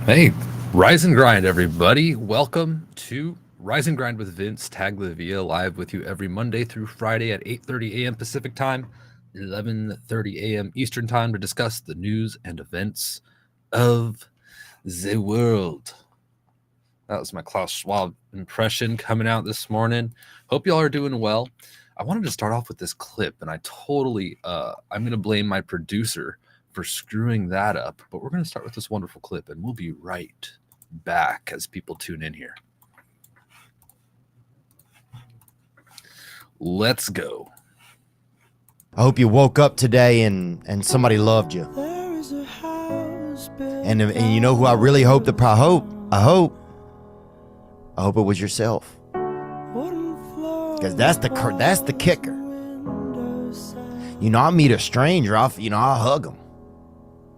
Hey, Rise and Grind, everybody. Welcome to Rise and Grind with Vince Tagliavia, live with you every Monday through Friday at 8:30 a.m. Pacific Time, 11:30 a.m. Eastern Time to discuss the news and events of the world. That was my Klaus Schwab impression coming out this morning. Hope y'all are doing well. I wanted to start off with this clip, and I'm going to blame my producer for screwing that up, but we're going to start with this wonderful clip, and we'll be right back as people tune in here. Let's go. I hope you woke up today and somebody loved you. And you know who I really hope I hope it was yourself. Because that's the kicker. You know, I meet a stranger, I'll hug them.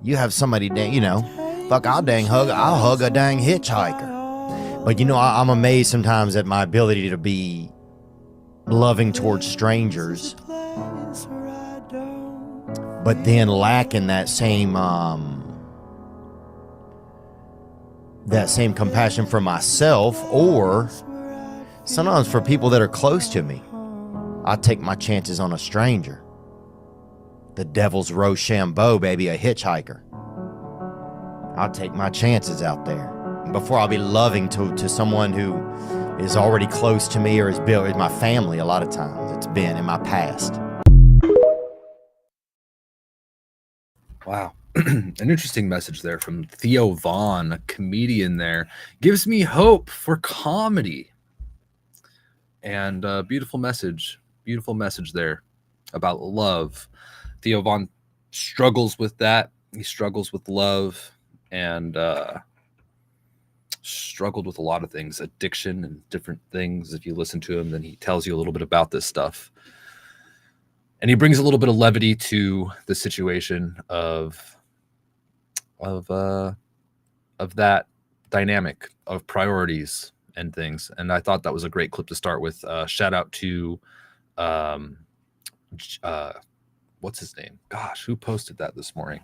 You have somebody, I'll hug a dang hitchhiker. But I'm amazed sometimes at my ability to be loving towards strangers, but then lacking that same compassion for myself, or sometimes for people that are close to me. I take my chances on a stranger. The devil's Rochambeau, baby, a hitchhiker. I'll take my chances out there before I'll be loving to someone who is already close to me or is my family. A lot of times it's been in my past. Wow. An interesting message there from Theo Vaughn, a comedian there. Gives me hope for comedy. And beautiful message there about love. Theo Vaughn struggles with that. He struggles with love and struggled with a lot of things, addiction and different things. If you listen to him, then he tells you a little bit about this stuff. And he brings a little bit of levity to the situation of that dynamic of priorities and things. And I thought that was a great clip to start with. Shout out to what's his name? Gosh, who posted that this morning?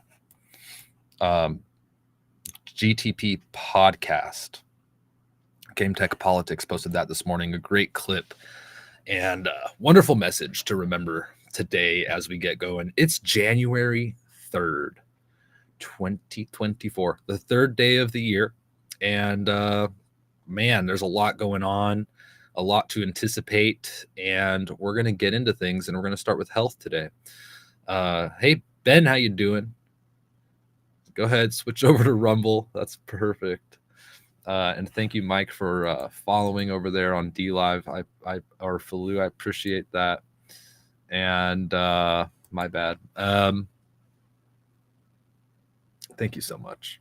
GTP Podcast. Game Tech Politics posted that this morning. A great clip and wonderful message to remember today as we get going. It's January 3rd, 2024, the third day of the year. And man, there's a lot going on, a lot to anticipate, and we're going to get into things, and we're going to start with health today. Hey, Ben, how you doing? Go ahead, switch over to Rumble. That's perfect. And thank you, Mike, for following over there on DLive. Or Falu, I appreciate that. And my bad. Thank you so much.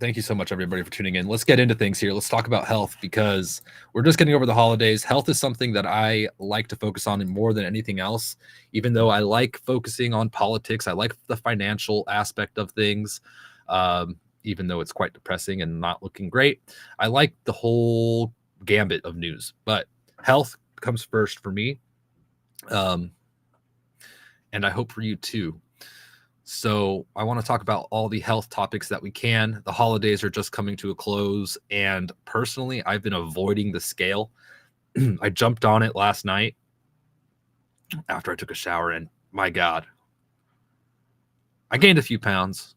Thank you so much, everybody, for tuning in. Let's get into things here. Let's talk about health, because we're just getting over the holidays. Health is something that I like to focus on more than anything else, even though I like focusing on politics. I like the financial aspect of things, even though it's quite depressing and not looking great. I like the whole gambit of news, but health comes first for me, and I hope for you too. So I want to talk about all the health topics that we can. The holidays are just coming to a close, and personally, I've been avoiding the scale. I jumped on it last night after I took a shower, and my God, I gained a few pounds,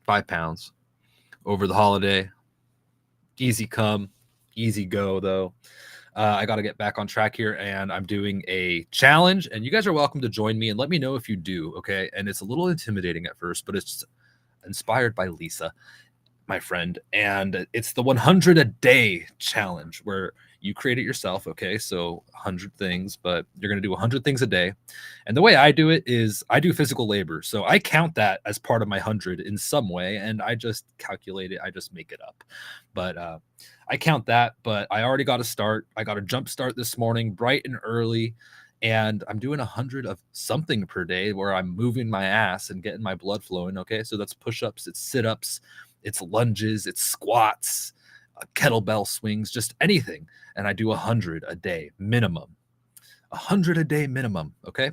5 pounds over the holiday. Easy come, easy go, though. I got to get back on track here, and I'm doing a challenge, and you guys are welcome to join me and let me know if you do. Okay. And it's a little intimidating at first, but it's inspired by Lisa, my friend, and it's the 100 a day challenge where you create it yourself. Okay, so 100 things, but you're going to do 100 things a day. And the way I do it is I do physical labor, so I count that as part of my 100 in some way, and I just calculate it, I just make it up. But I count that. But I already got to start. I got a jump start this morning bright and early, and I'm doing 100 of something per day where I'm moving my ass and getting my blood flowing. Okay, so that's push-ups, it's sit-ups, it's lunges, it's squats, kettlebell swings, just anything. And I do 100 a day minimum. 100 a day minimum. Okay.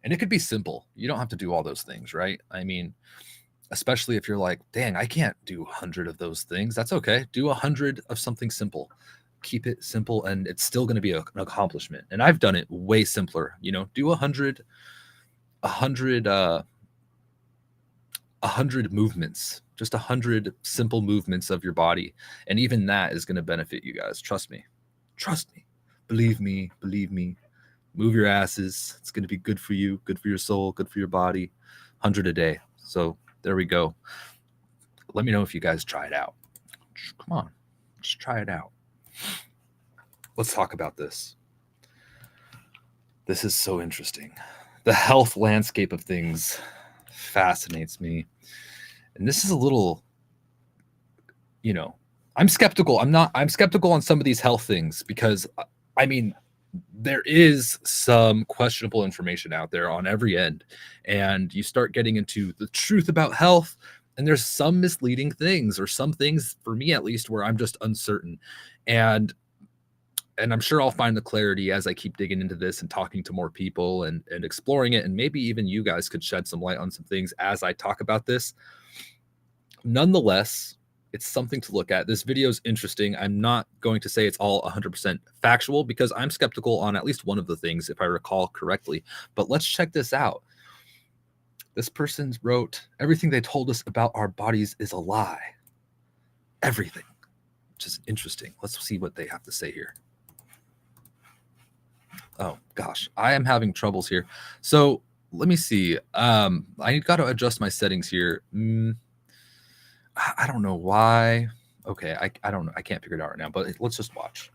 And it could be simple. You don't have to do all those things, right? I mean, especially if you're like, dang, I can't do 100 of those things. That's okay. Do 100 of something simple. Keep it simple, and it's still going to be an accomplishment. And I've done it way simpler. Do 100 movements, just 100 simple movements of your body. And even that is going to benefit you guys. Trust me. Believe me. Move your asses. It's going to be good for you, good for your soul, good for your body. 100 a day. So there we go. Let me know if you guys try it out. Come on, just try it out. Let's talk about this. This is so interesting. The health landscape of things fascinates me. And this is a little, I'm skeptical. I'm skeptical on some of these health things because, I mean, there is some questionable information out there on every end. And you start getting into the truth about health, and there's some misleading things, or some things, for me at least, where I'm just uncertain. And I'm sure I'll find the clarity as I keep digging into this and talking to more people and exploring it. And maybe even you guys could shed some light on some things as I talk about this. Nonetheless, it's something to look at. This video is interesting. I'm not going to say it's all 100% factual because I'm skeptical on at least one of the things, if I recall correctly. But let's check this out. This person wrote, everything they told us about our bodies is a lie. Everything, which is interesting. Let's see what they have to say here. Oh gosh, I am having troubles here. So let me see. I got to adjust my settings here. I don't know why. Okay, I don't know. I can't figure it out right now, but let's just watch.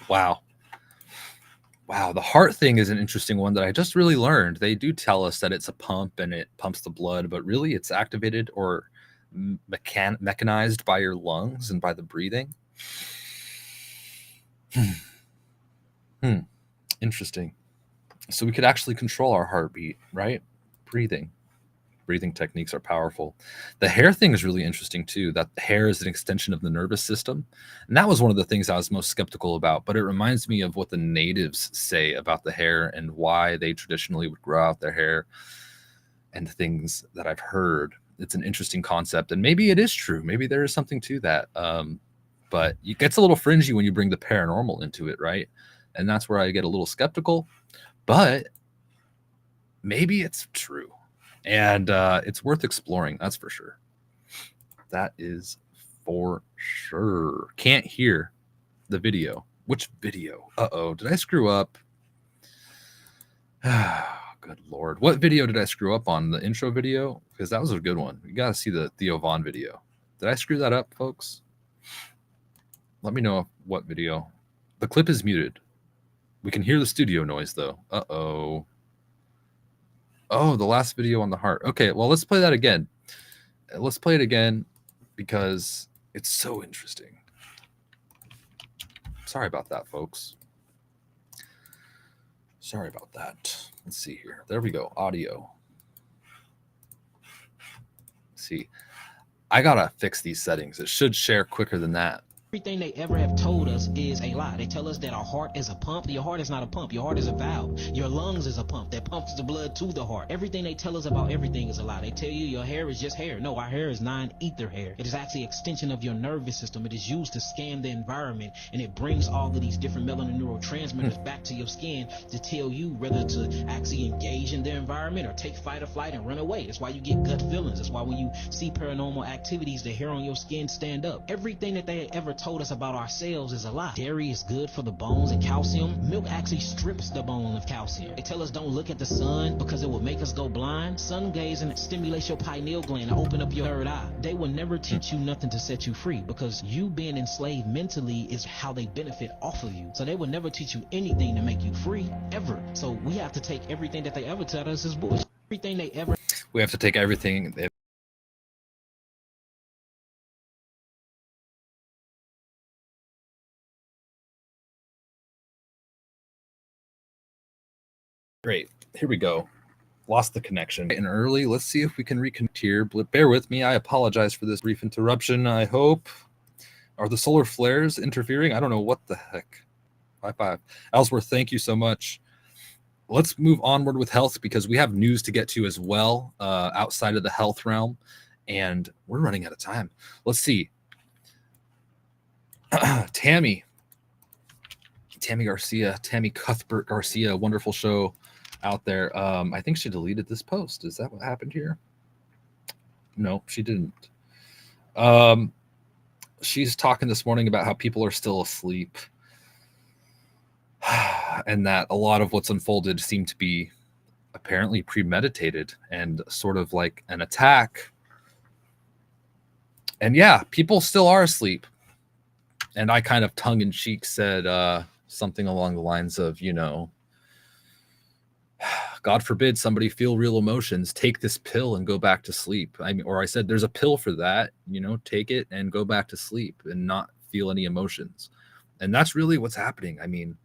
Wow. The heart thing is an interesting one that I just really learned. They do tell us that it's a pump and it pumps the blood, but really it's activated or mechanized by your lungs and by the breathing. Interesting. So we could actually control our heartbeat, right? Breathing techniques are powerful. The hair thing is really interesting too, that hair is an extension of the nervous system. And that was one of the things I was most skeptical about, but it reminds me of what the natives say about the hair and why they traditionally would grow out their hair and things that I've heard. It's an interesting concept, and maybe it is true. Maybe there is something to that. But it gets a little fringy when you bring the paranormal into it, right? And that's where I get a little skeptical, but maybe it's true. And it's worth exploring. That's for sure. That is for sure. Can't hear the video. Which video? Uh-oh. Did I screw up? Good Lord. What video did I screw up on? The intro video? Because that was a good one. You got to see the Theo Vaughn video. Did I screw that up, folks? Let me know what video. The clip is muted. We can hear the studio noise, though. Uh-oh. Oh, the last video on the heart. Okay, well, let's play that again. Let's play it again because it's so interesting. Sorry about that, folks. Sorry about that. Let's see here. There we go. Audio. Let's see. I gotta fix these settings. It should share quicker than that. Everything they ever have told us is a lie. They tell us that our heart is a pump. Your heart is not a pump. Your heart is a valve. Your lungs is a pump that pumps the blood to the heart. Everything they tell us about everything is a lie. They tell you your hair is just hair. No, our hair is non-ether hair. It is actually an extension of your nervous system. It is used to scan the environment, and it brings all of these different melanin neurotransmitters back to your skin to tell you whether to actually engage in the environment or take fight or flight and run away. That's why you get gut feelings. That's why when you see paranormal activities, the hair on your skin stand up. Everything that they ever told us about ourselves is a lie. Dairy is good for the bones and calcium. Milk actually strips the bone of calcium. They tell us don't look at the sun because it will make us go blind. Sun gazing stimulates your pineal gland to open up your third eye. They will never teach you nothing to set you free because you being enslaved mentally is how they benefit off of you. So they will never teach you anything to make you free, ever. So we have to take everything that they ever tell us as bullshit. Everything they ever... We have to take everything they... Great. Here we go. Lost the connection. And early. Let's see if we can reconnect here. Bear with me. I apologize for this brief interruption. I hope. Are the solar flares interfering? I don't know what the heck. Bye. Ellsworth, thank you so much. Let's move onward with health because we have news to get to as well outside of the health realm. And we're running out of time. Let's see. Tammy Cuthbert Garcia, wonderful show out there. I think she deleted this post. Is that what happened here? No, she didn't. She's talking this morning about how people are still asleep and that a lot of what's unfolded seemed to be apparently premeditated and sort of like an attack. And yeah, people still are asleep. And I kind of tongue-in-cheek said something along the lines of, you know, God forbid somebody feel real emotions, take this pill and go back to sleep. I mean, or I said, there's a pill for that, you know, take it and go back to sleep and not feel any emotions. And that's really what's happening. I mean,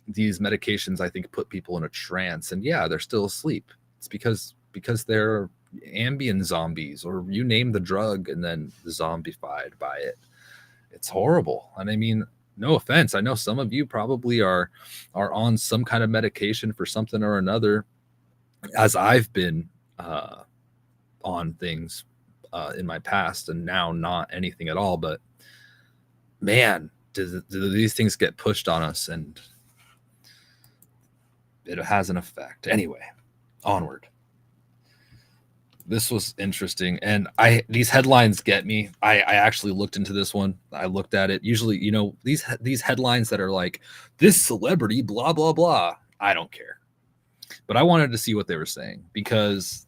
these medications, I think, put people in a trance, and yeah, they're still asleep. It's because they're Ambien zombies, or you name the drug and then zombified by it. It's horrible. And I mean, no offense. I know some of you probably are on some kind of medication for something or another, as I've been on things in my past, and now not anything at all. But man, do these things get pushed on us, and it has an effect. Anyway, onward. This was interesting, and these headlines get me. I actually looked into this one. I looked at it. Usually, you know, these headlines that are like, this celebrity blah blah blah, I don't care, but I wanted to see what they were saying because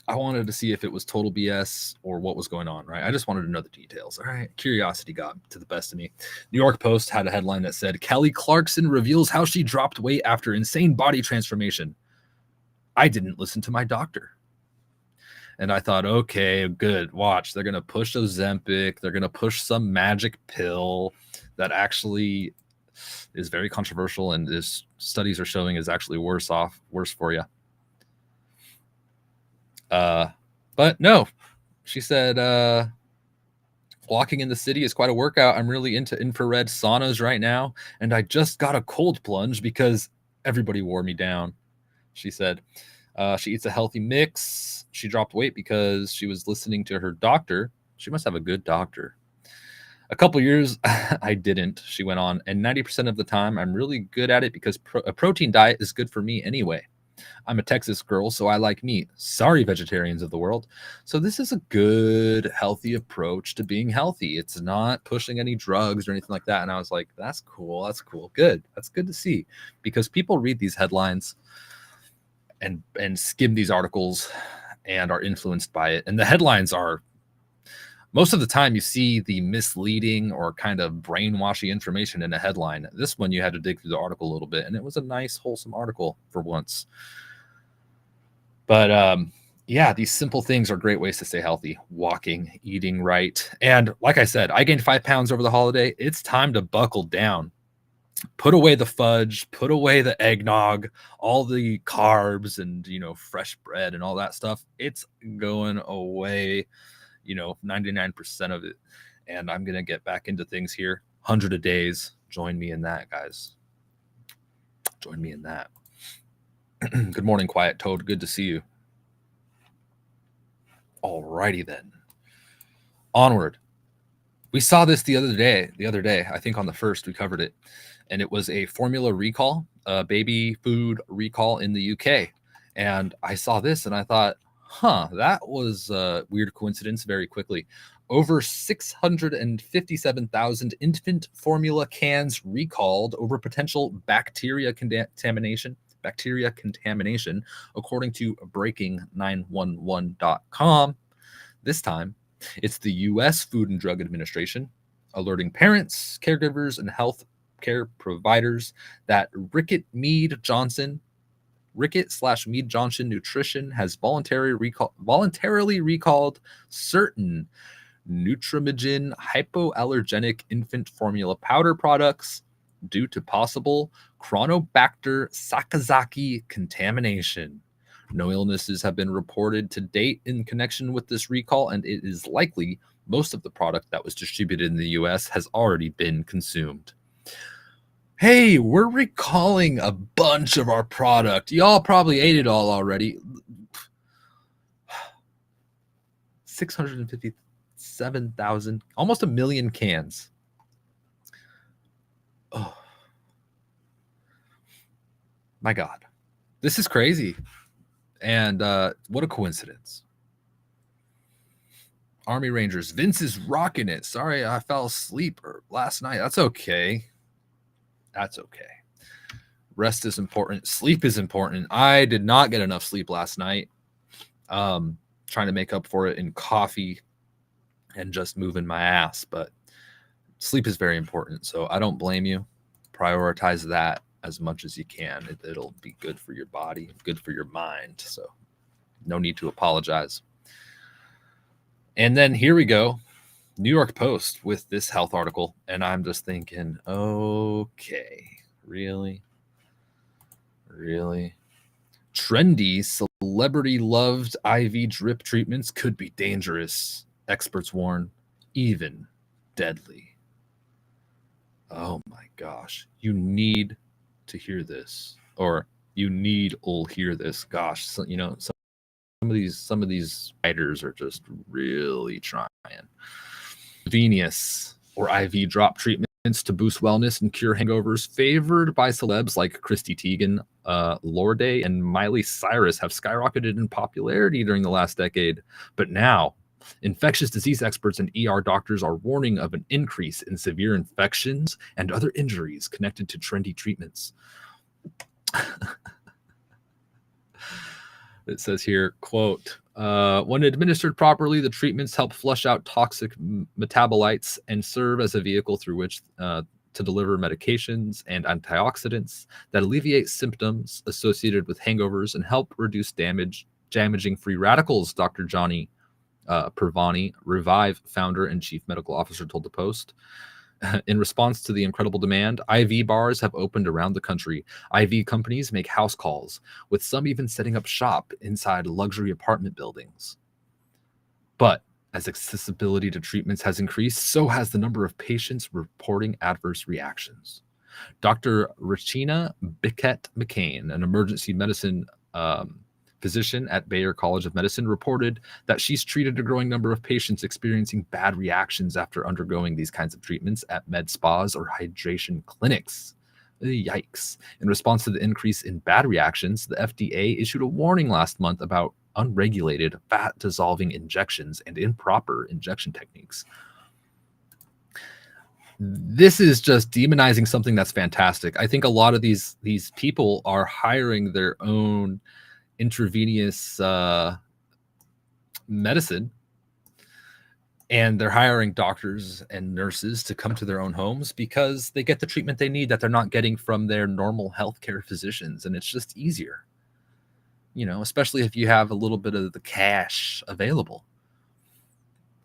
I wanted to see if it was total BS or what was going on, right? I just wanted to know the details. All right, curiosity got to the best of me. New York Post had a headline that said, Kelly Clarkson reveals how she dropped weight after insane body transformation. I didn't listen to my doctor. And I thought, okay, good. Watch. They're going to push Ozempic. They're going to push some magic pill that actually is very controversial, and this studies are showing is actually worse for you. But no, she said, walking in the city is quite a workout. I'm really into infrared saunas right now, and I just got a cold plunge because everybody wore me down, she said. She eats a healthy mix. She dropped weight because she was listening to her doctor. She must have a good doctor. A couple years, I didn't, she went on. And 90% of the time, I'm really good at it because a protein diet is good for me anyway. I'm a Texas girl, so I like meat. Sorry, vegetarians of the world. So this is a good, healthy approach to being healthy. It's not pushing any drugs or anything like that. And I was like, that's cool. That's cool. Good. That's good to see, because people read these headlines and skim these articles and are influenced by it. And the headlines are, most of the time you see the misleading or kind of brainwashy information in a headline. This one, you had to dig through the article a little bit, and it was a nice, wholesome article for once. But yeah, these simple things are great ways to stay healthy. Walking, eating right. And like I said, I gained 5 pounds over the holiday. It's time to buckle down. Put away the fudge, put away the eggnog, all the carbs and, fresh bread and all that stuff. It's going away, 99% of it. And I'm going to get back into things here. 100 a days. Join me in that, guys. Join me in that. Good morning, Quiet Toad. Good to see you. Alrighty then. Onward. We saw this the other day. I think on the 1st we covered it. And it was a formula recall, a baby food recall in the UK. And I saw this and I thought, that was a weird coincidence very quickly. Over 657,000 infant formula cans recalled over potential bacteria contamination, according to breaking911.com. This time, it's the U.S. Food and Drug Administration alerting parents, caregivers, and health care providers that Rickett/Mead Johnson Nutrition has voluntarily recalled certain Nutramigen hypoallergenic infant formula powder products due to possible Chronobacter sakazaki contamination. No illnesses have been reported to date in connection with this recall, and it is likely most of the product that was distributed in the U.S. has already been consumed. Hey, we're recalling a bunch of our product. Y'all probably ate it all already. 657,000, almost 1 million cans. Oh, my God. This is crazy. And what a coincidence. Army Rangers. Vince is rocking it. Sorry, I fell asleep last night. That's okay. Rest is important. Sleep is important. I did not get enough sleep last night. Trying to make up for it in coffee and just moving my ass. But sleep is very important. So I don't blame you. Prioritize that as much as you can. It'll be good for your body, good for your mind. So no need to apologize. And then here we go. New York Post with this health article. And I'm just thinking, okay, really? Trendy, celebrity-loved IV drip treatments could be dangerous, experts warn, even deadly. Oh my gosh. You need to hear this. Or you need-ll hear this. Gosh, so, some of these writers are just really trying. Venous or IV drop treatments to boost wellness and cure hangovers, favored by celebs like Christy Teigen, Lorde, and Miley Cyrus, have skyrocketed in popularity during the last decade. But now, infectious disease experts and ER doctors are warning of an increase in severe infections and other injuries connected to trendy treatments. It says here, quote, when administered properly, the treatments help flush out toxic metabolites and serve as a vehicle through which to deliver medications and antioxidants that alleviate symptoms associated with hangovers and help reduce damaging free radicals, Dr. Johnny Pervani, Revive founder and chief medical officer, told the Post. In response to the incredible demand, IV bars have opened around the country. IV companies make house calls, with some even setting up shop inside luxury apartment buildings. But as accessibility to treatments has increased, so has the number of patients reporting adverse reactions. Dr. Rachina Bickett-McCain, an emergency medicine physician at Bayer College of Medicine, reported that she's treated a growing number of patients experiencing bad reactions after undergoing these kinds of treatments at med spas or hydration clinics. Yikes. In response to the increase in bad reactions, the FDA issued a warning last month about unregulated fat-dissolving injections and improper injection techniques. This is just demonizing something that's fantastic. I think a lot of these people are hiring their own intravenous medicine, and they're hiring doctors and nurses to come to their own homes because they get the treatment they need that they're not getting from their normal healthcare physicians, and it's just easier. especially if you have a little bit of the cash available.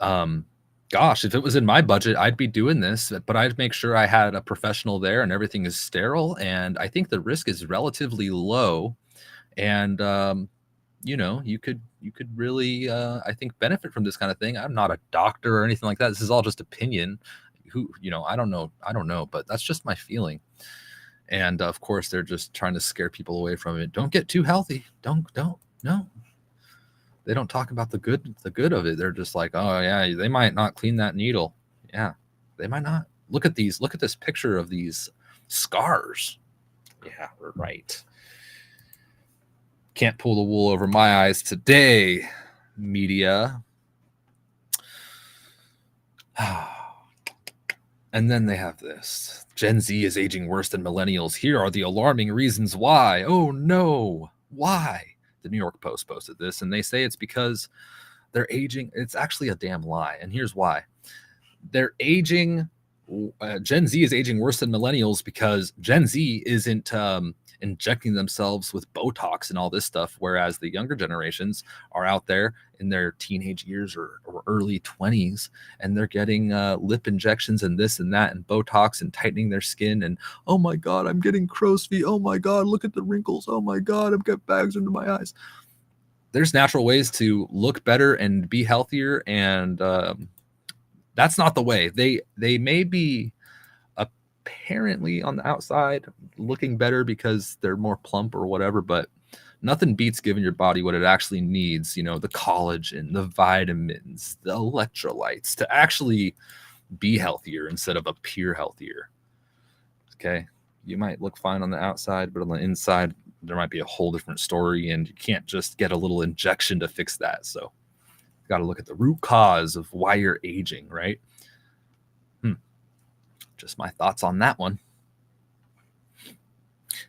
Gosh, if it was in my budget, I'd be doing this, but I'd make sure I had a professional there and everything is sterile. And I think the risk is relatively low. And, you could really, I think, benefit from this kind of thing. I'm not a doctor or anything like that. This is all just opinion. I don't know, but that's just my feeling. And of course, they're just trying to scare people away from it. Don't get too healthy. Don't. No. They don't talk about the good of it. They're just like, oh yeah, they might not clean that needle. Yeah, they might not. Look at this picture of these scars. Yeah, we're right. Can't pull the wool over my eyes today, media. And then they have this. Gen Z is aging worse than millennials. Here are the alarming reasons why. Oh no, why? The New York Post posted this, and they say it's because they're aging. It's actually a damn lie. And here's why. They're aging. Gen Z is aging worse than millennials because Gen Z isn't injecting themselves with Botox and all this stuff, whereas the younger generations are out there in their teenage years or early 20s, and they're getting lip injections and this and that and Botox and tightening their skin. And oh my God, I'm getting crow's feet. Oh my God, look at the wrinkles. Oh my God, I've got bags under my eyes. There's natural ways to look better and be healthier, and that's not the way. They may be apparently on the outside looking better because they're more plump or whatever, but nothing beats giving your body what it actually needs, the collagen, the vitamins, the electrolytes to actually be healthier instead of appear healthier. Okay, you might look fine on the outside, but on the inside there might be a whole different story, and you can't just get a little injection to fix that. So you got to look at the root cause of why you're aging, right? Just my thoughts on that one.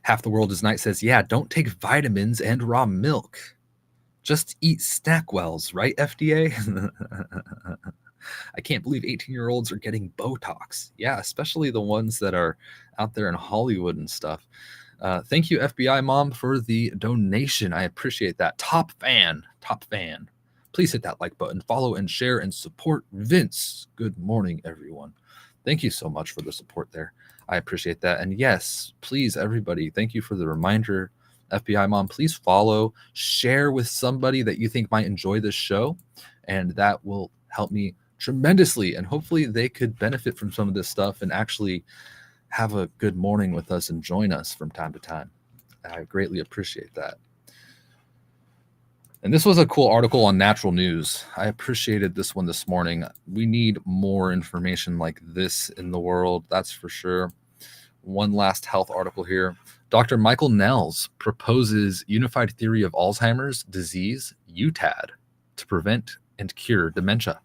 Half the World is Night says, yeah, don't take vitamins and raw milk. Just eat Snackwells, right, FDA? I can't believe 18-year-olds are getting Botox. Yeah, especially the ones that are out there in Hollywood and stuff. Thank you, FBI Mom, for the donation. I appreciate that. Top fan. Please hit that like button, follow and share, and support Vince. Good morning, everyone. Thank you so much for the support there. I appreciate that. And yes, please, everybody, thank you for the reminder. FBI Mom, please follow, share with somebody that you think might enjoy this show, and that will help me tremendously. And hopefully they could benefit from some of this stuff and actually have a good morning with us and join us from time to time. I greatly appreciate that. And this was a cool article on Natural News. I appreciated this one this morning. We need more information like this in the world, that's for sure. One last health article here. Dr. Michael Nels proposes unified theory of Alzheimer's disease, UTAD, to prevent and cure dementia.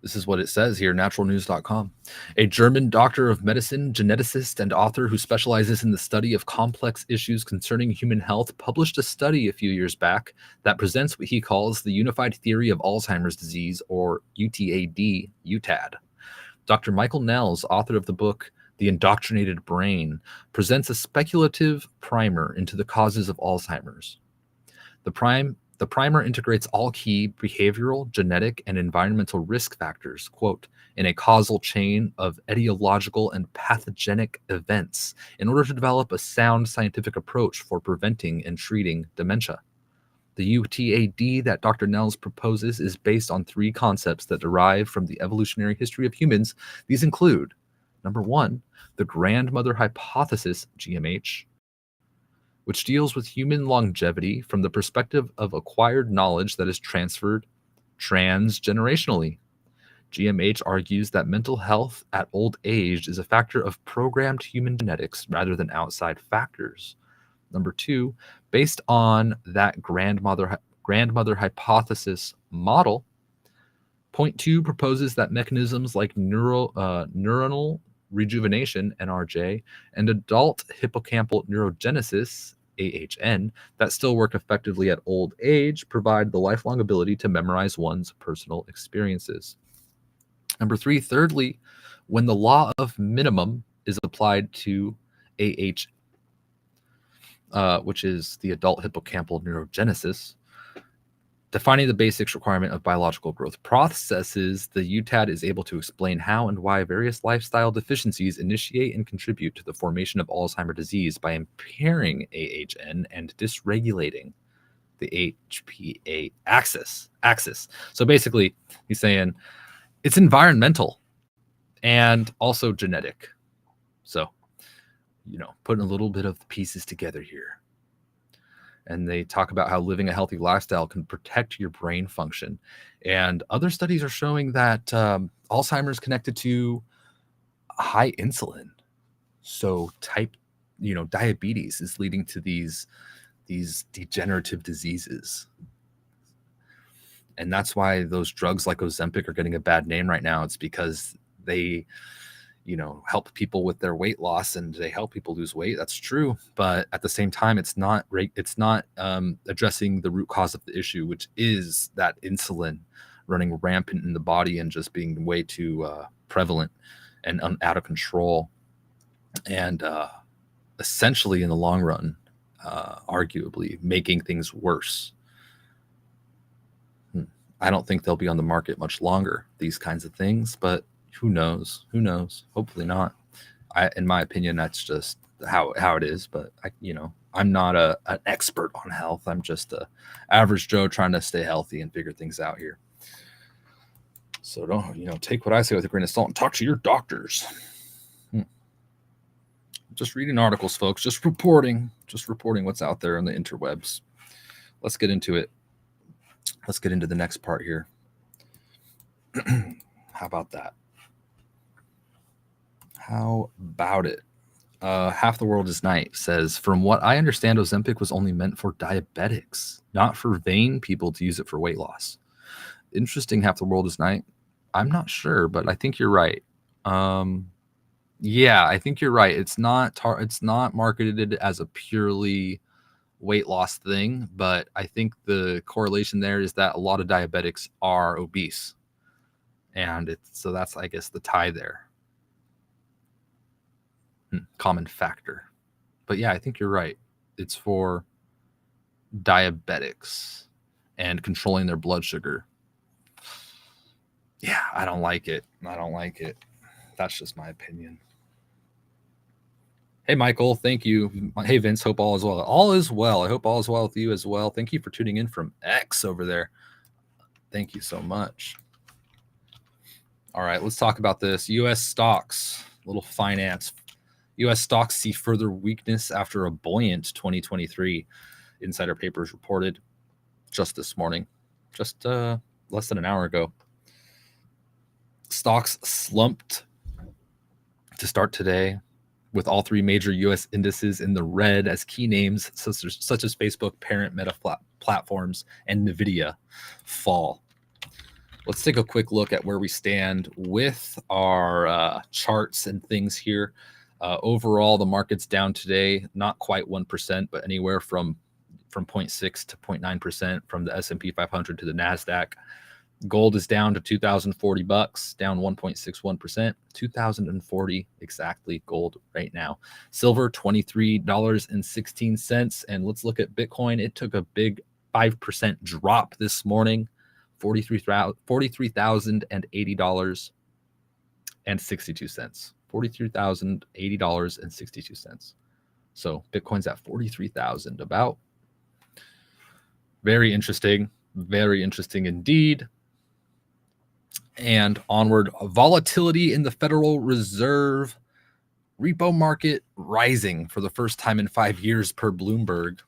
This is what it says here, naturalnews.com. A German doctor of medicine, geneticist, and author who specializes in the study of complex issues concerning human health published a study a few years back that presents what he calls the unified theory of Alzheimer's disease, or UTAD, UTAD. Dr. Michael Nels, author of the book The Indoctrinated Brain, presents a speculative primer into the causes of Alzheimer's. The primer integrates all key behavioral, genetic, and environmental risk factors, quote, in a causal chain of etiological and pathogenic events in order to develop a sound scientific approach for preventing and treating dementia. The UTAD that Dr. Nels proposes is based on three concepts that derive from the evolutionary history of humans. These include, number one, the grandmother hypothesis, GMH, which deals with human longevity from the perspective of acquired knowledge that is transferred transgenerationally. GMH argues that mental health at old age is a factor of programmed human genetics rather than outside factors. Number two, based on that grandmother hypothesis model, point two proposes that mechanisms like neuronal rejuvenation, NRJ, and adult hippocampal neurogenesis, AHN, that still work effectively at old age provide the lifelong ability to memorize one's personal experiences. Number three, thirdly, when the law of minimum is applied to AHN, which is the adult hippocampal neurogenesis, defining the basics requirement of biological growth processes. The UTAD is able to explain how and why various lifestyle deficiencies initiate and contribute to the formation of Alzheimer's disease by impairing AHN and dysregulating the HPA axis. So basically, he's saying it's environmental and also genetic. So, putting a little bit of the pieces together here. And they talk about how living a healthy lifestyle can protect your brain function. And other studies are showing that Alzheimer's is connected to high insulin. So diabetes is leading to these degenerative diseases. And that's why those drugs like Ozempic are getting a bad name right now. It's because they help people with their weight loss and they help people lose weight. That's true. But at the same time, it's not addressing the root cause of the issue, which is that insulin running rampant in the body and just being way too prevalent and out of control. And essentially in the long run, arguably making things worse. I don't think they'll be on the market much longer, these kinds of things, but who knows? Hopefully not. In my opinion, that's just how it is. But I'm not an expert on health. I'm just a average Joe trying to stay healthy and figure things out here. So don't take what I say with a grain of salt and talk to your doctors. Just reading articles, folks. Just reporting what's out there on the interwebs. Let's get into it. Let's get into the next part here. How about that? How about it? Half the World is Night says, from what I understand, Ozempic was only meant for diabetics, not for vain people to use it for weight loss. Interesting, Half the World is Night. I'm not sure, but I think you're right. Yeah, I think you're right. It's not marketed as a purely weight loss thing, but I think the correlation there is that a lot of diabetics are obese. And so that's, I guess, the tie there. Common factor. But yeah, I think you're right. It's for diabetics and controlling their blood sugar. Yeah, I don't like it. That's just my opinion. Hey, Michael, thank you. Hey, Vince, hope all is well. All is well. I hope all is well with you as well. Thank you for tuning in from X over there. Thank you so much. All right, let's talk about this. U.S. stocks, little finance. U.S. stocks see further weakness after a buoyant 2023. Insider Papers reported just this morning, just less than an hour ago. Stocks slumped to start today, with all three major U.S. indices in the red as key names such as Facebook, parent Meta platforms, and NVIDIA fall. Let's take a quick look at where we stand with our charts and things here. Overall, the market's down today, not quite 1%, but anywhere from 0.6 to 0.9% from the S&P 500 to the NASDAQ. Gold is down to $2,040, down 1.61%, 2,040 exactly gold right now. Silver, $23.16. And let's look at Bitcoin. It took a big 5% drop this morning, $43,080.62. $43,080.62. So Bitcoin's at 43,000 about. Very interesting indeed. And onward, volatility in the Federal Reserve repo market rising for the first time in 5 years per Bloomberg.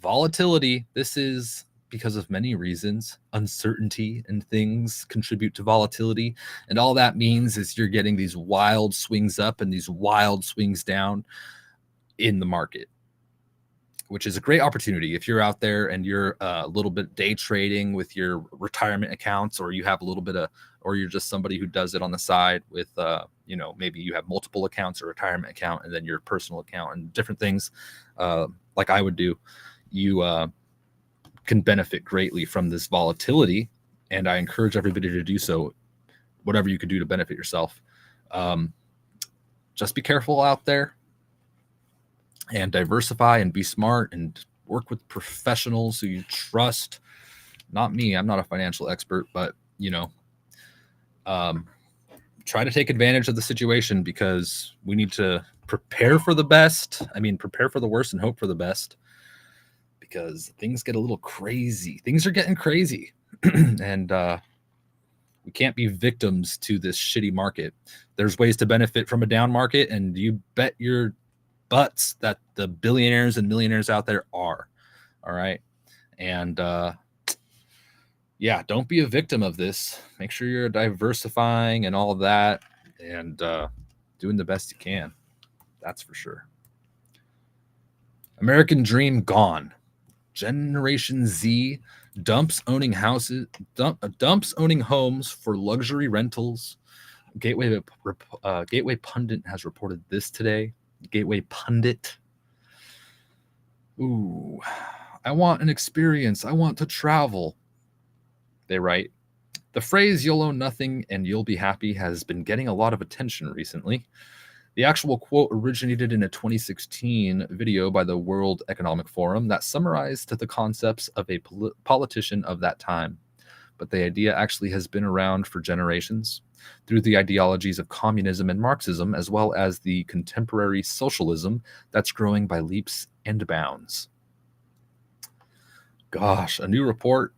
Volatility, this is because of many reasons. Uncertainty and things contribute to volatility. And all that means is you're getting these wild swings up and these wild swings down in the market, which is a great opportunity if you're out there and you're a little bit day trading with your retirement accounts, or you have a little bit of, or you're just somebody who does it on the side with, maybe you have multiple accounts, a retirement account, and then your personal account and different things like I would do. You can benefit greatly from this volatility. And I encourage everybody to do so, whatever you could do to benefit yourself. Just be careful out there. and diversify and be smart and work with professionals who you trust. Not me. I'm not a financial expert, but try to take advantage of the situation because we need to prepare for the best. I mean, prepare for the worst and hope for the best because things get a little crazy. Things are getting crazy. And we can't be victims to this shitty market. There's ways to benefit from a down market, and you bet your butts that the billionaires and millionaires out there are. All right. And yeah, don't be a victim of this. Make sure you're diversifying and all of that and doing the best you can. That's for sure. American dream gone. Generation Z dumps owning homes for luxury rentals. Gateway Pundit has reported this today. Gateway Pundit. Ooh, I want an experience. I want to travel. They write, the phrase you'll own nothing and you'll be happy has been getting a lot of attention recently. The actual quote originated in a 2016 video by the World Economic Forum that summarized the concepts of a politician of that time. But the idea actually has been around for generations through the ideologies of communism and Marxism, as well as the contemporary socialism that's growing by leaps and bounds. Gosh, a report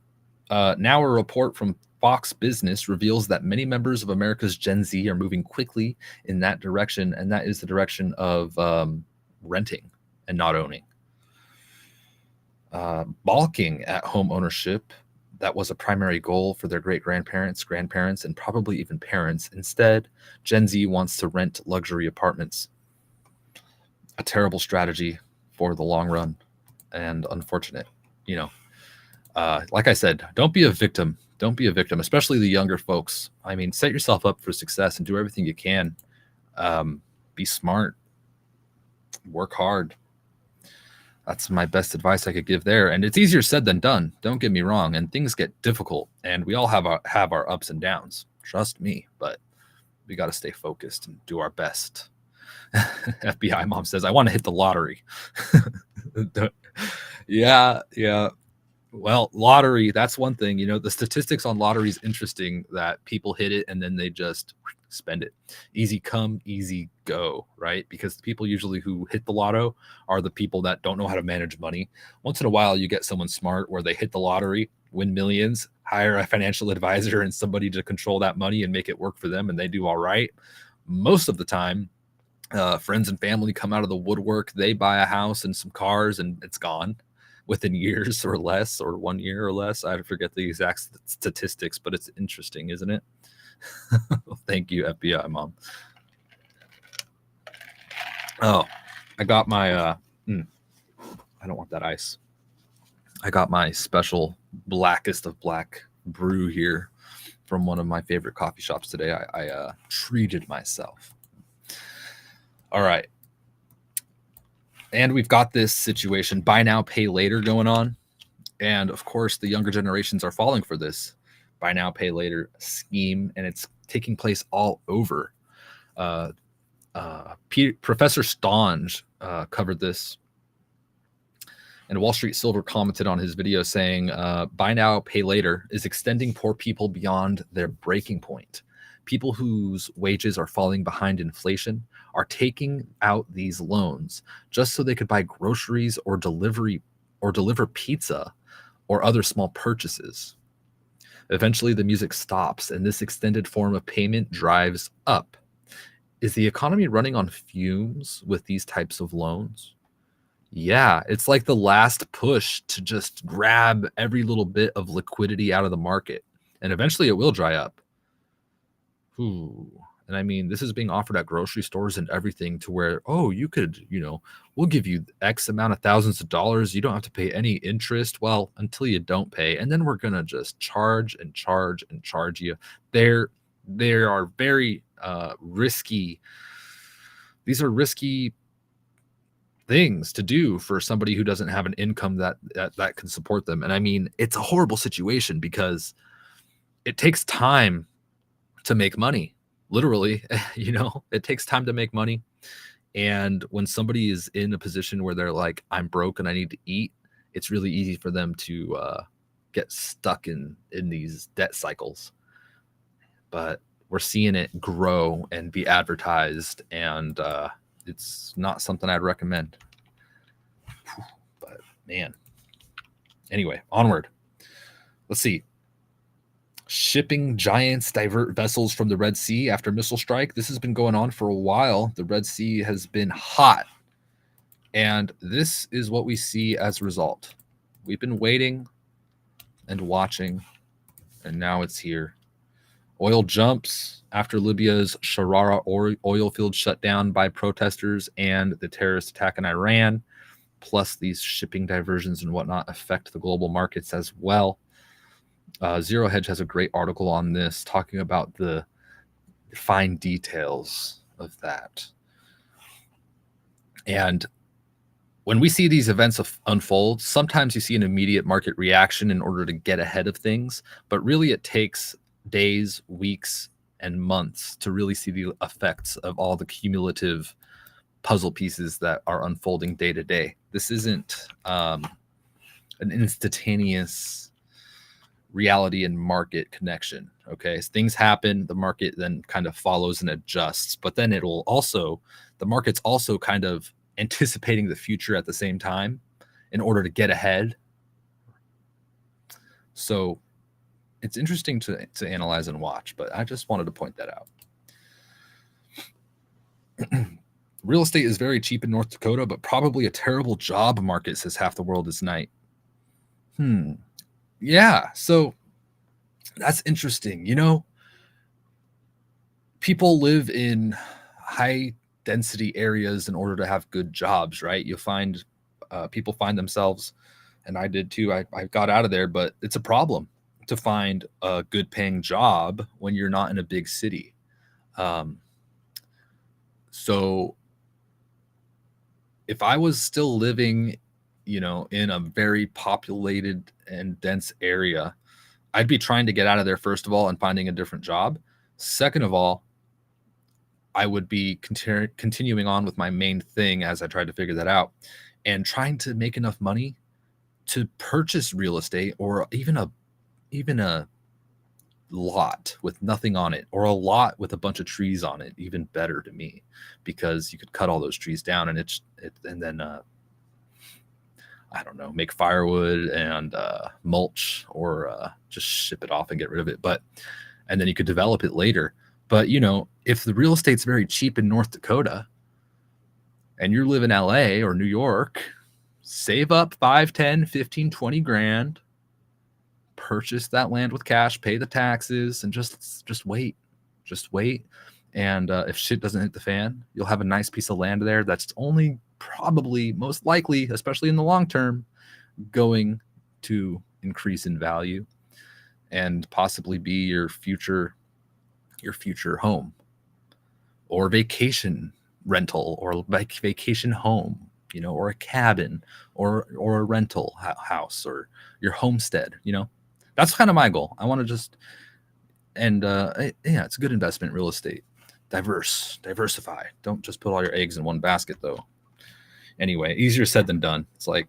from Fox Business reveals that many members of America's Gen Z are moving quickly in that direction, and that is the direction of renting and not owning. Balking at home ownership that was a primary goal for their great-grandparents, grandparents, and probably even parents. Instead, Gen Z wants to rent luxury apartments. A terrible strategy for the long run and unfortunate, like I said, don't be a victim. Don't be a victim, especially the younger folks. I mean, set yourself up for success and do everything you can. Be smart. Work hard. That's my best advice I could give there. And it's easier said than done. Don't get me wrong. And things get difficult. And we all have our ups and downs. Trust me. But we got to stay focused and do our best. FBI mom says, I want to hit the lottery. Yeah. Well, lottery, that's one thing. The statistics on lottery is interesting that people hit it and then they just spend it. Easy come, easy go, right? Because the people usually who hit the lotto are the people that don't know how to manage money. Once in a while, you get someone smart where they hit the lottery, win millions, hire a financial advisor and somebody to control that money and make it work for them, and they do all right. Most of the time, friends and family come out of the woodwork. They buy a house and some cars and it's gone within years or less, or 1 year or less. I forget the exact statistics, but it's interesting, isn't it? Thank you, FBI mom. Oh, I got my, I don't want that ice. I got my special blackest of black brew here from one of my favorite coffee shops today. I treated myself. All right. And we've got this situation, buy now, pay later going on. And of course, the younger generations are falling for this buy now, pay later scheme. And it's taking place all over. Professor Stange covered this. And Wall Street Silver commented on his video saying, buy now, pay later is extending poor people beyond their breaking point. People whose wages are falling behind inflation are taking out these loans just so they could buy groceries or deliver pizza or other small purchases. Eventually, the music stops, and this extended form of payment drives up. Is the economy running on fumes with these types of loans? Yeah, it's like the last push to just grab every little bit of liquidity out of the market, and eventually it will dry up. Ooh. And I mean, this is being offered at grocery stores and everything to where, oh, you could, we'll give you X amount of thousands of dollars. You don't have to pay any interest. Well, until you don't pay. And then we're going to just charge and charge and charge you. There are very risky. These are risky things to do for somebody who doesn't have an income that can support them. And I mean, it's a horrible situation because it takes time to make money. Literally, it takes time to make money. And when somebody is in a position where they're like, I'm broke and I need to eat, it's really easy for them to get stuck in these debt cycles. But we're seeing it grow and be advertised, and it's not something I'd recommend. But man, anyway, onward. Let's see. Shipping giants divert vessels from the Red Sea after missile strike. This has been going on for a while. The Red Sea has been hot. And this is what we see as a result. We've been waiting and watching, and now it's here. Oil jumps after Libya's Sharara oil field shut down by protesters and the terrorist attack in Iran, plus these shipping diversions and whatnot affect the global markets as well. Zero Hedge has a great article on this, talking about the fine details of that. And when we see these events unfold, sometimes you see an immediate market reaction in order to get ahead of things, but really it takes days, weeks, and months to really see the effects of all the cumulative puzzle pieces that are unfolding day to day. This isn't an instantaneous reality and market connection. Okay, so things happen, the market then kind of follows and adjusts, but then the market's also kind of anticipating the future at the same time in order to get ahead. So it's interesting to analyze and watch, but I just wanted to point that out. Real estate is very cheap in North Dakota, but probably a terrible job market, says half the world is night. Yeah, so that's interesting. You know, people live in high density areas in order to have good jobs, right? You find people find themselves, and I did too. I got out of there, but it's a problem to find a good paying job when you're not in a big city. So if I was still living, you know, in a very populated and dense area, I'd be trying to get out of there, first of all, and finding a different job. Second of all, I would be continuing on with my main thing as I tried to figure that out, and trying to make enough money to purchase real estate, or even a lot with nothing on it, or a lot with a bunch of trees on it. Even better to me, because you could cut all those trees down and and then I don't know, make firewood and mulch, or just ship it off and get rid of it. And then you could develop it later. But, you know, if the real estate's very cheap in North Dakota and you live in LA or New York, save up 5, 10, 15, 20 grand, purchase that land with cash, pay the taxes, and just wait. Just wait. And if shit doesn't hit the fan, you'll have a nice piece of land there that's only probably, most likely, especially in the long term, going to increase in value and possibly be your future home, or vacation rental, or like vacation home, you know, or a cabin, or a rental house, or your homestead. You know, that's kind of my goal. I want to just, and yeah, it's a good investment, real estate. Diversify. Don't just put all your eggs in one basket, though. Anyway, easier said than done. It's like,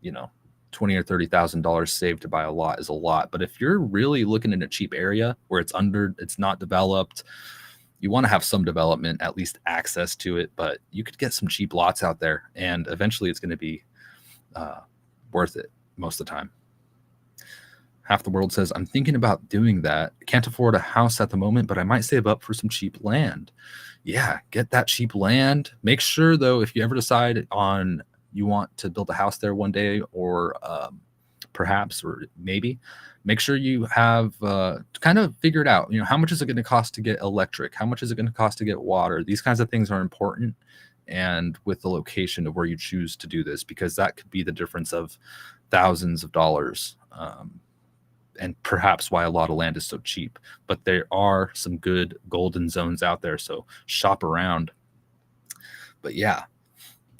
you know, $20,000 or $30,000 saved to buy a lot is a lot. But if you're really looking in a cheap area where it's not developed, you want to have some development, at least access to it. But you could get some cheap lots out there, and eventually it's going to be worth it most of the time. Half the world says, I'm thinking about doing that. Can't afford a house at the moment, but I might save up for some cheap land. Yeah, get that cheap land. Make sure, though, if you ever decide on you want to build a house there one day, or perhaps, or maybe, make sure you have kind of figured out, you know, how much is it going to cost to get electric? How much is it going to cost to get water? These kinds of things are important. And with the location of where you choose to do this, because that could be the difference of thousands of dollars. And perhaps why a lot of land is so cheap. But there are some good golden zones out there, so shop around. But yeah,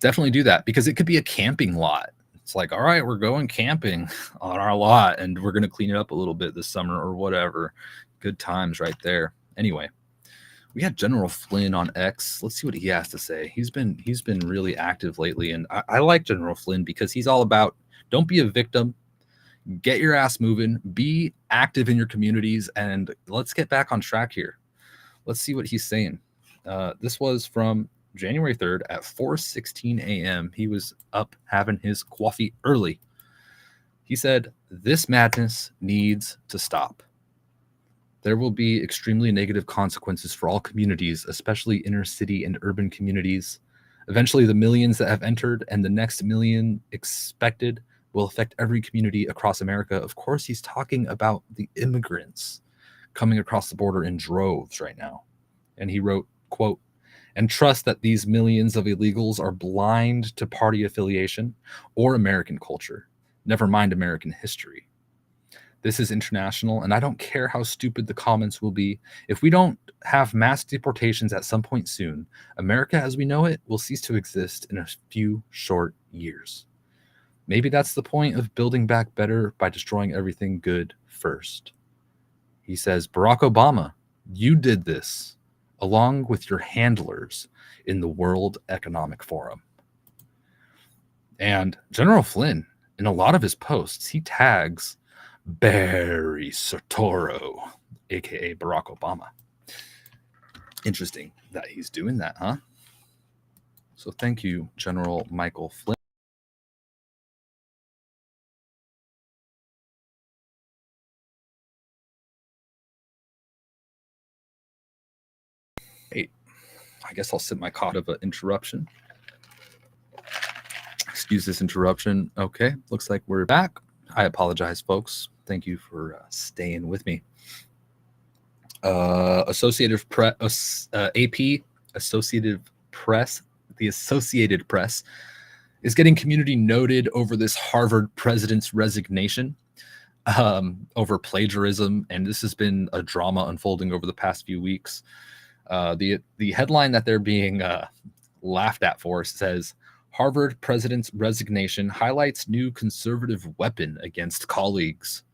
definitely do that, because it could be a camping lot. It's like, all right, we're going camping on our lot, and we're going to clean it up a little bit this summer or whatever. Good times right there. Anyway, We had General Flynn on X. Let's see what he has to say. He's been really active lately, and I like General Flynn because he's all about don't be a victim, get your ass moving, be active in your communities, and let's get back on track here. Let's see what he's saying. This was from January 3rd at 4:16 a.m. He was up having his coffee early. He said, "This madness needs to stop. There will be extremely negative consequences for all communities, especially inner city and urban communities. Eventually, the millions that have entered and the next million expected will affect every community across America." Of course, he's talking about the immigrants coming across the border in droves right now. And he wrote, quote, "And trust that these millions of illegals are blind to party affiliation or American culture, never mind American history. This is international, and I don't care how stupid the comments will be. If we don't have mass deportations at some point soon, America as we know it will cease to exist in a few short years. Maybe that's the point of building back better by destroying everything good first." He says, "Barack Obama, you did this along with your handlers in the World Economic Forum." And General Flynn, in a lot of his posts, he tags Barry Soetoro, aka Barack Obama. Interesting that he's doing that, huh? So thank you, General Michael Flynn. Hey, I guess I'll sip my coffee of an interruption. Excuse this interruption. Okay, looks like we're back. I apologize, folks. Thank you for staying with me. Associated Press, AP, Associated Press, the Associated Press is getting community noted over this Harvard president's resignation over plagiarism, and this has been a drama unfolding over the past few weeks. The headline that they're being laughed at for says, "Harvard president's resignation highlights new conservative weapon against colleagues,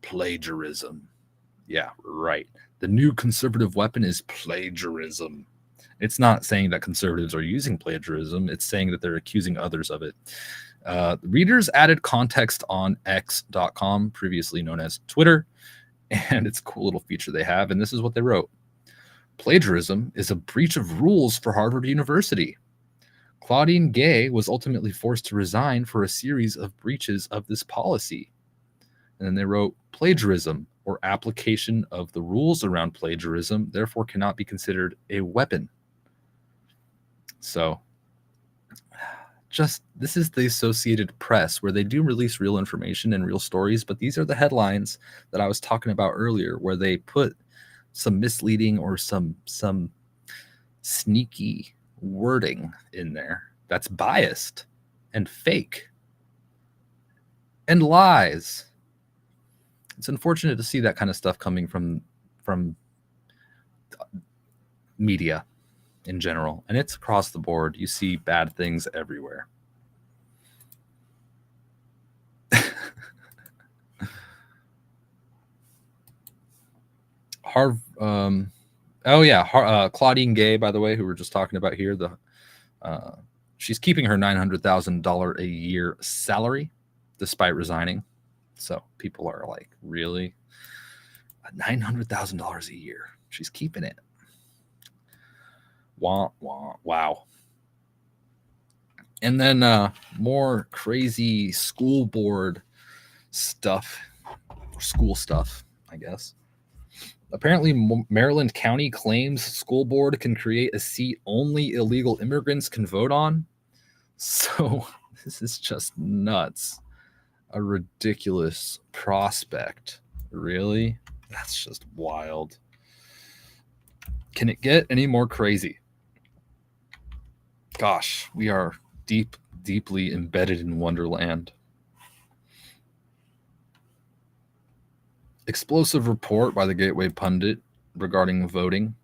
plagiarism." Yeah, right. The new conservative weapon is plagiarism. It's not saying that conservatives are using plagiarism. It's saying that they're accusing others of it. Readers added context on X.com, previously known as Twitter, and it's a cool little feature they have. And this is what they wrote. "Plagiarism is a breach of rules for Harvard University. Claudine Gay was ultimately forced to resign for a series of breaches of this policy." And then they wrote, "Plagiarism or application of the rules around plagiarism therefore cannot be considered a weapon." So this is the Associated Press, where they do release real information and real stories, but these are the headlines that I was talking about earlier, where they put some misleading or some sneaky wording in there that's biased and fake and lies. It's unfortunate to see that kind of stuff coming from media in general, and it's across the board. You see bad things everywhere. Claudine Gay, by the way, who we're just talking about here, she's keeping her $900,000 a year salary despite resigning. So people are like, really? $900,000 a year. She's keeping it. Wow. And then more crazy school board stuff, or school stuff, I guess. Apparently, Maryland County claims school board can create a seat only illegal immigrants can vote on. So this is just nuts. A ridiculous prospect. Really? That's just wild. Can it get any more crazy? Gosh, we are deeply embedded in Wonderland. Explosive report by the Gateway Pundit regarding voting.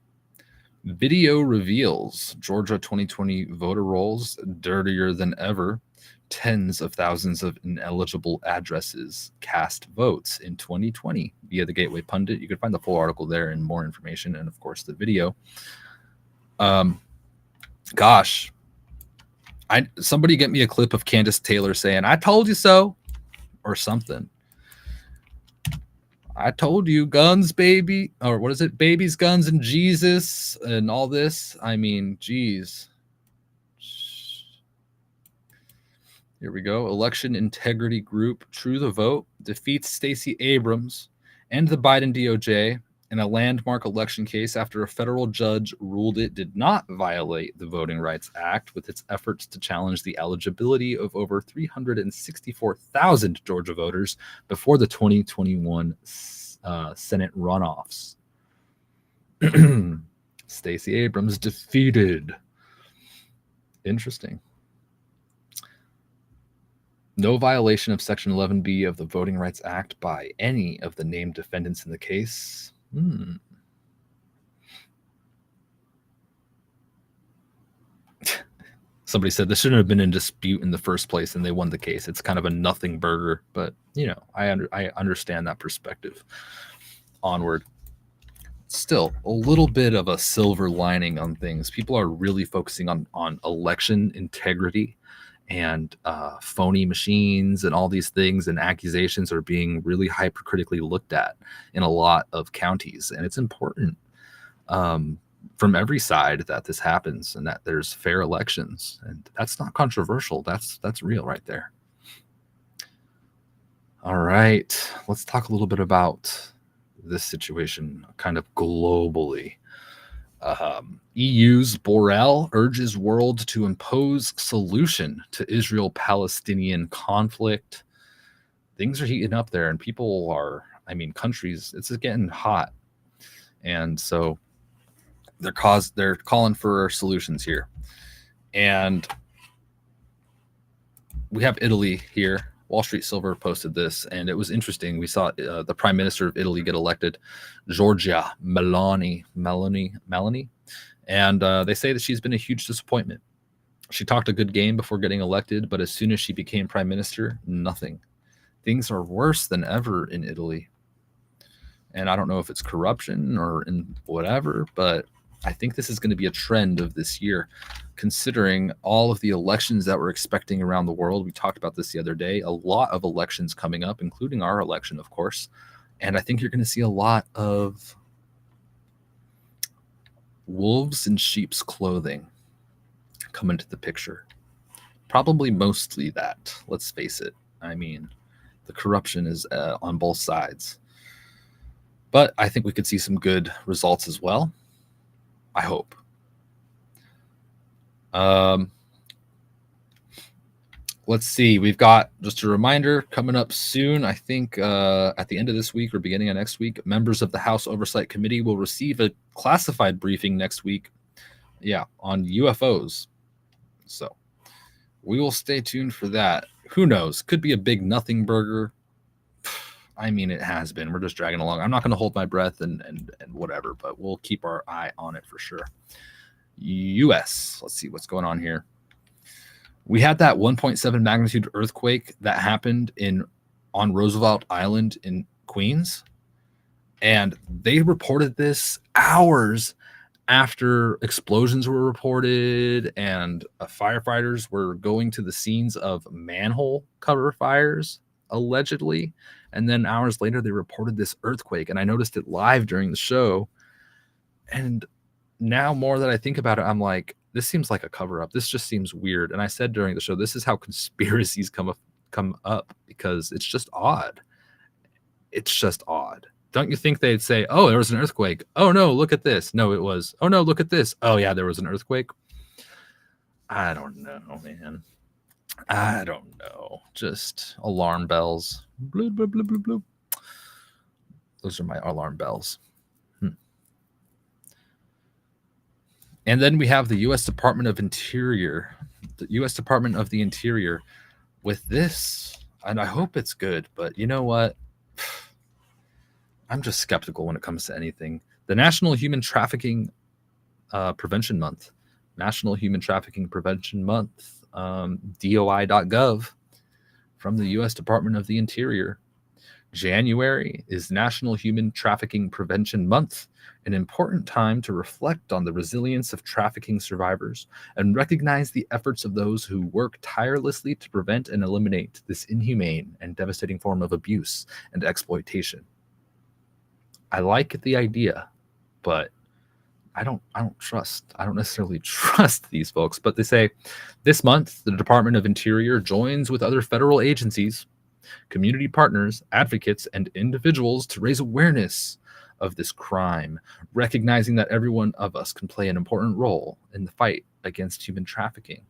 Video reveals Georgia 2020 voter rolls dirtier than ever. tens of thousands of ineligible addresses cast votes in 2020 via the Gateway Pundit. You can find the full article there and more information, and of course the video. Gosh, somebody get me a clip of Candace Taylor saying, "I told you so," or something. I told you, guns, baby, or what is it? Babies, guns, and Jesus, and all this. I mean, geez. Here we go. Election integrity group True the Vote defeats Stacey Abrams and the Biden DOJ in a landmark election case after a federal judge ruled it did not violate the Voting Rights Act with its efforts to challenge the eligibility of over 364,000 Georgia voters before the 2021 Senate runoffs. Stacey Abrams defeated. Interesting. No violation of Section 11B of the Voting Rights Act by any of the named defendants in the case. Somebody said this shouldn't have been in dispute in the first place, and they won the case. It's kind of a nothing burger, but you know, I understand that perspective. Onward. Still, a little bit of a silver lining on things. People are really focusing on election integrity and phony machines and all these things, and accusations are being really hypercritically looked at in a lot of counties. And it's important from every side that this happens and that there's fair elections. And that's not controversial. That's real right there. All right, let's talk a little bit about this situation kind of globally. EU's Borrell urges world to impose solution to Israel-Palestinian conflict. Things are heating up there, and people are, countries, it's getting hot. And so they're calling for solutions here. And we have Italy here. Wall Street Silver posted this, and it was interesting. We saw the Prime Minister of Italy get elected, Giorgia Meloni, and they say that she's been a huge disappointment. She talked a good game before getting elected, but as soon as she became Prime Minister, nothing. Things are worse than ever in Italy. And I don't know if it's corruption or in whatever, but I think this is going to be a trend of this year, considering all of the elections that we're expecting around the world. We talked about this the other day, a lot of elections coming up, including our election, of course. And I think you're going to see a lot of wolves in sheep's clothing come into the picture. Probably mostly that, let's face it. The corruption is on both sides. But I think we could see some good results as well. I hope. Let's see. We've got just a reminder coming up soon. I think at the end of this week or beginning of next week, members of the House Oversight Committee will receive a classified briefing next week. Yeah, on UFOs. So we will stay tuned for that. Who knows? Could be a big nothing burger. It has been. We're just dragging along. I'm not going to hold my breath and whatever, but we'll keep our eye on it for sure. U.S. Let's see what's going on here. We had that 1.7 magnitude earthquake that happened on Roosevelt Island in Queens, and they reported this hours after explosions were reported, and firefighters were going to the scenes of manhole cover fires, allegedly. And then hours later, they reported this earthquake, and I noticed it live during the show. And now more that I think about it, I'm like, this seems like a cover-up. This just seems weird. And I said during the show, this is how conspiracies come up because it's just odd. It's just odd. Don't you think they'd say, oh, there was an earthquake. Oh, no, look at this. No, it was. Oh, no, look at this. Oh, yeah, there was an earthquake. I don't know, man. I don't know. Just alarm bells. Bloop, bloop, bloop, bloop, bloop. Those are my alarm bells. And then we have the U.S. Department of Interior. The U.S. Department of the Interior with this. And I hope it's good. But you know what? I'm just skeptical when it comes to anything. The National Human Trafficking Prevention Month. National Human Trafficking Prevention Month, DOI.gov from the U.S. Department of the Interior. January is National Human Trafficking Prevention Month, an important time to reflect on the resilience of trafficking survivors and recognize the efforts of those who work tirelessly to prevent and eliminate this inhumane and devastating form of abuse and exploitation. I like the idea, but I don't necessarily trust these folks. But they say this month, the Department of Interior joins with other federal agencies, community partners, advocates, and individuals to raise awareness of this crime, recognizing that every one of us can play an important role in the fight against human trafficking.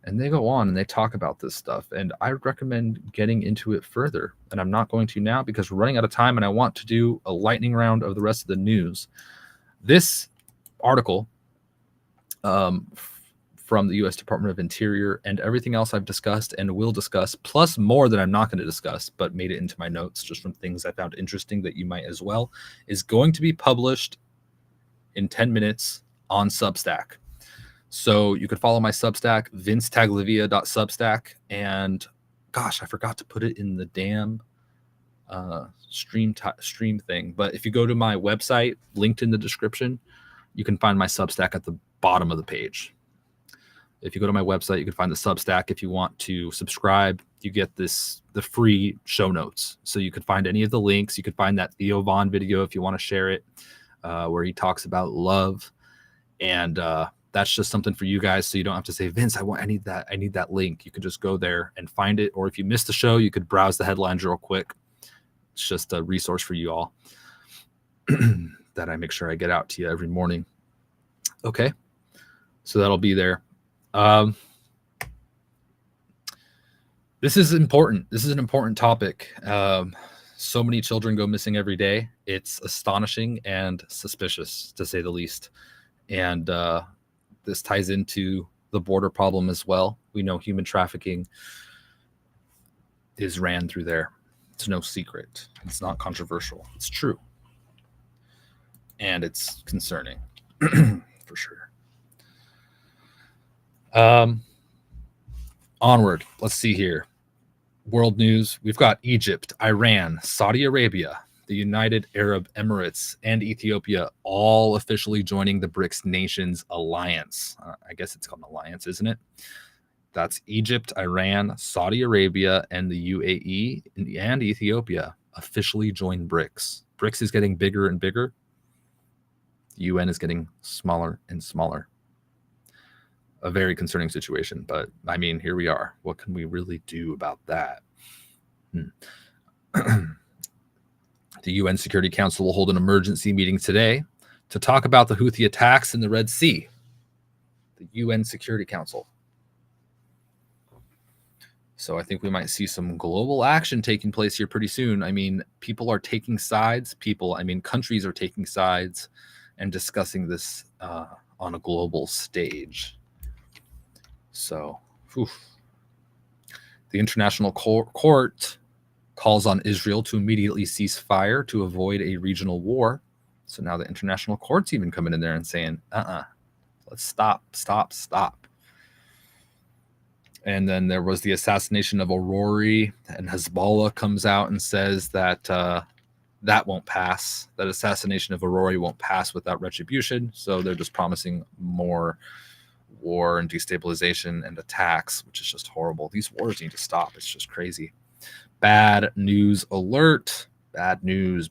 And they go on and they talk about this stuff, and I recommend getting into it further. And I'm not going to now because we're running out of time, and I want to do a lightning round of the rest of the news. This article from the U.S. Department of Interior and everything else I've discussed and will discuss, plus more that I'm not going to discuss, but made it into my notes just from things I found interesting that you might as well, is going to be published in 10 minutes on Substack. So you could follow my Substack, VinceTagliavia.substack. And gosh, I forgot to put it in the damn stream thing. But if you go to my website, linked in the description, you can find my Substack at the bottom of the page. If you go to my website, you can find the Substack. If you want to subscribe, you get the free show notes. So you could find any of the links. You could find that Theo Vaughn video if you want to share it, where he talks about love. And that's just something for you guys. So you don't have to say, Vince, I need that link. You could just go there and find it. Or if you missed the show, you could browse the headlines real quick. It's just a resource for you all that I make sure I get out to you every morning. Okay. So that'll be there. This is important. This is an important topic. So many children go missing every day. It's astonishing and suspicious, to say the least. And this ties into the border problem as well. We know human trafficking is ran through there. It's no secret. It's not controversial. It's true. And it's concerning for sure. Onward. Let's see here. World news. We've got Egypt, Iran, Saudi Arabia, the United Arab Emirates, and Ethiopia all officially joining the BRICS Nations Alliance. I guess it's called an alliance, isn't it? That's Egypt, Iran, Saudi Arabia, and the UAE and Ethiopia officially joined BRICS. BRICS is getting bigger and bigger. The UN is getting smaller and smaller. A very concerning situation, but I mean, here we are. What can we really do about that? The UN Security Council will hold an emergency meeting today to talk about the Houthi attacks in the Red Sea. The UN Security Council. So I think we might see some global action taking place here pretty soon. I mean, people are taking sides. Countries are taking sides and discussing this on a global stage. So, the International Court calls on Israel to immediately cease fire to avoid a regional war. So now the International Court's even coming in there and saying, let's stop. And then there was the assassination of Aurori, and Hezbollah comes out and says that that won't pass. That assassination of Aurori won't pass without retribution. So they're just promising more war and destabilization and attacks, which is just horrible. These wars need to stop. It's just crazy. Bad news alert. Bad news,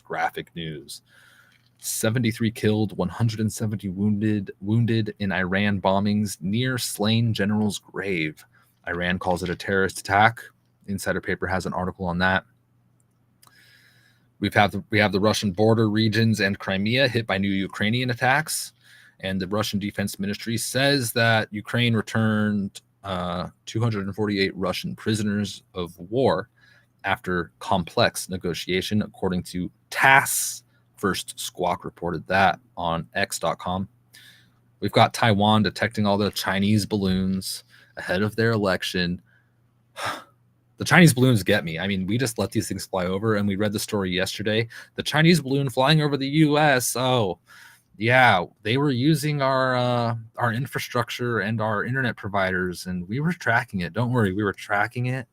graphic news. 73 killed, 170 wounded in Iran bombings near slain general's grave. Iran calls it a terrorist attack. Insider Paper has an article on that. We have the Russian border regions and Crimea hit by new Ukrainian attacks. And the Russian Defense Ministry says that Ukraine returned 248 Russian prisoners of war after complex negotiation, according to TASS. First Squawk reported that on X.com. We've got Taiwan detecting all the Chinese balloons ahead of their election. The Chinese balloons get me. I mean, we just let these things fly over, and we read the story yesterday. The Chinese balloon flying over the U.S. Oh, yeah, they were using our infrastructure and our internet providers, and we were tracking it. Don't worry, we were tracking it.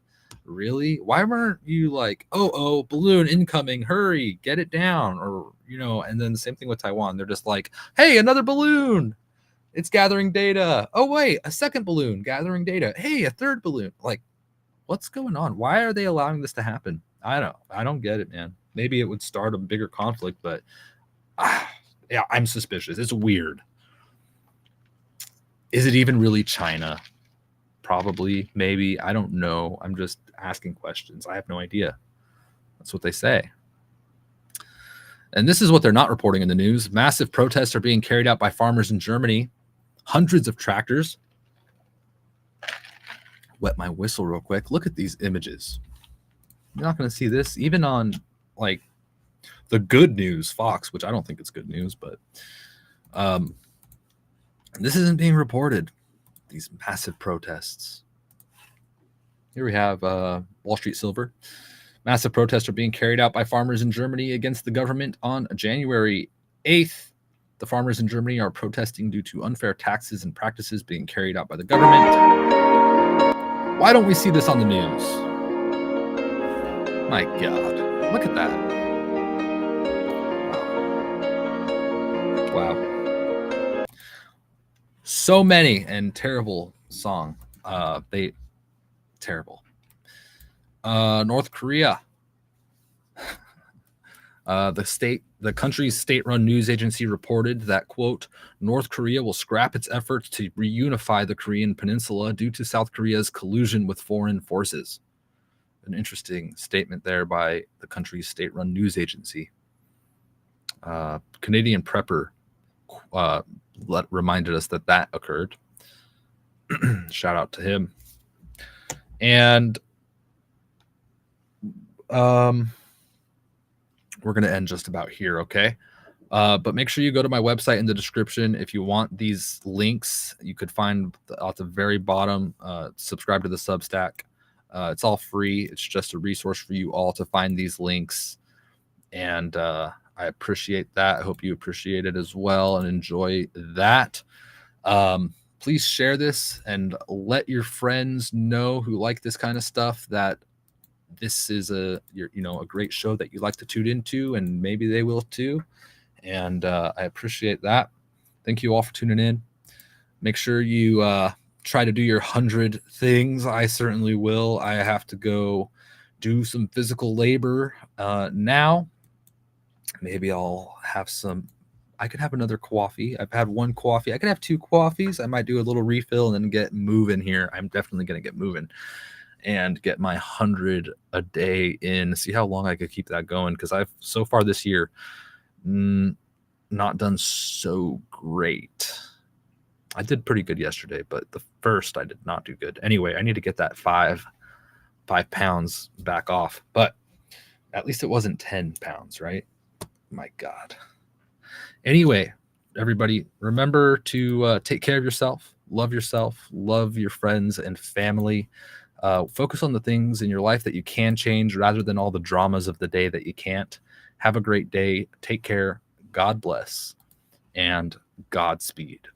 Really? Why weren't you like, oh, balloon incoming, hurry, get it down? Or, and then the same thing with Taiwan. They're just like, hey, another balloon. It's gathering data. Oh, wait, a second balloon gathering data. Hey, a third balloon. Like, what's going on? Why are they allowing this to happen? I don't get it, man. Maybe it would start a bigger conflict, but yeah, I'm suspicious. It's weird. Is it even really China? Probably, maybe. I don't know. I'm just asking questions. I have no idea. That's what they say. And this is what they're not reporting in the news. Massive protests are being carried out by farmers in Germany. Hundreds of tractors. Wet my whistle real quick. Look at these images. You're not going to see this even on like the good news, Fox, which I don't think it's good news, but this isn't being reported. These massive protests. Here we have Wall Street Silver. Massive protests are being carried out by farmers in Germany against the government on January 8th. The farmers in Germany are protesting due to unfair taxes and practices being carried out by the government. Why don't we see this on the news? My God, look at that. Wow. So many and terrible song. Terrible. North Korea. The country's state-run news agency reported that, quote, North Korea will scrap its efforts to reunify the Korean peninsula due to South Korea's collusion with foreign forces. An interesting statement there by the country's state-run news agency. Canadian Prepper reminded us that occurred. Shout out to him. And we're going to end just about here, okay? But make sure you go to my website in the description. If you want these links, you could find at the very bottom, subscribe to the Substack. It's all free. It's just a resource for you all to find these links. And I appreciate that. I hope you appreciate it as well and enjoy that. Please share this and let your friends know who like this kind of stuff that this is a great show that you like to tune into, and maybe they will too. And I appreciate that. Thank you all for tuning in. Make sure you try to do your 100 things. I certainly will. I have to go do some physical labor now. Maybe I'll have I could have another coffee. I've had one coffee. I could have 2 coffees. I might do a little refill and then get moving here. I'm definitely going to get moving and get my 100 a day in, see how long I could keep that going. Because I've so far this year not done so great. I did pretty good yesterday, but the first I did not do good. Anyway, I need to get that 5 pounds back off, but at least it wasn't 10 pounds, right? My God. Anyway, everybody, remember to take care of yourself, love your friends and family. Focus on the things in your life that you can change rather than all the dramas of the day that you can't. Have a great day. Take care. God bless. And Godspeed.